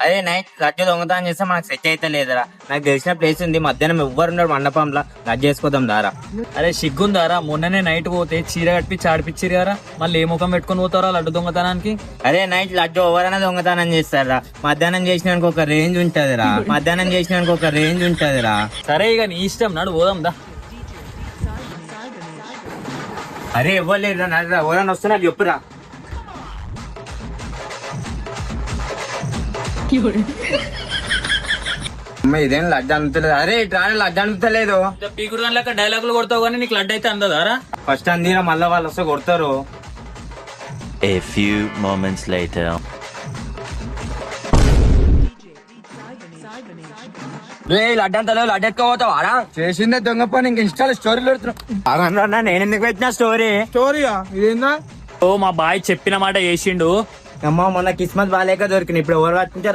అదే నైట్ లడ్డు దొంగతనం చేస్తే మనకు సెట్ అయితే లేదురా. నాకు తెలిసిన ప్లేస్ ఉంది, మధ్యాహ్నం ఎవ్వరున్నాడు మండపంలో, లడ్డు చేసుకోదాం దారా. అరే సిగ్గుందారా, మొన్ననే నైట్ పోతే చీర కట్టించి ఆడిపించిరు కదా, మళ్ళీ ఏ ముఖం పెట్టుకుని పోతారా లడ్డు దొంగతనానికి? అదే నైట్ లడ్డు ఎవరైనా దొంగతనం చేస్తారా. మధ్యాహ్నం చేసినానికి ఒక రేంజ్ ఉంటదిరా, మధ్యాహ్నం చేసినానికి ఒక రేంజ్ ఉంటదిరా. సరే ఇక నీ ఇష్టం, నాడు పోదాం దా. అరే ఇవ్వలేదురా, నడురా, ఎవరైనా వస్తున్నారు చెప్పురా. అమ్మ ఇదేం లడ్డు అందుతలేదు. అరే ఇట్లా లడ్డు అందుతలేదు. పీకుడు గంటలక డైలాగులు కొడతావు కానీ నీకు లడ్డు అయితే అందదారా? ఫస్ట్ అందిరా, మళ్ళీ వాళ్ళు వస్తే కొడతారు. A few moments later. Laddu అంతలో లడ్డు ఎత్తుకోపోతావారా? చేసిందే దొంగ పని, ఇంక ఇన్స్టాల్ స్టోరీలు పెడుతున్నా. నేను ఎందుకు పెట్టిన స్టోరీ? స్టోరీయా ఇదేందా? ఓ మా బాయ్ చెప్పిన మాట చేసిండు. అమ్మ మొన్న కిస్మత్ బాలేక దొరికింది, ఇప్పుడు ఎవరు పట్టుకుంటారు?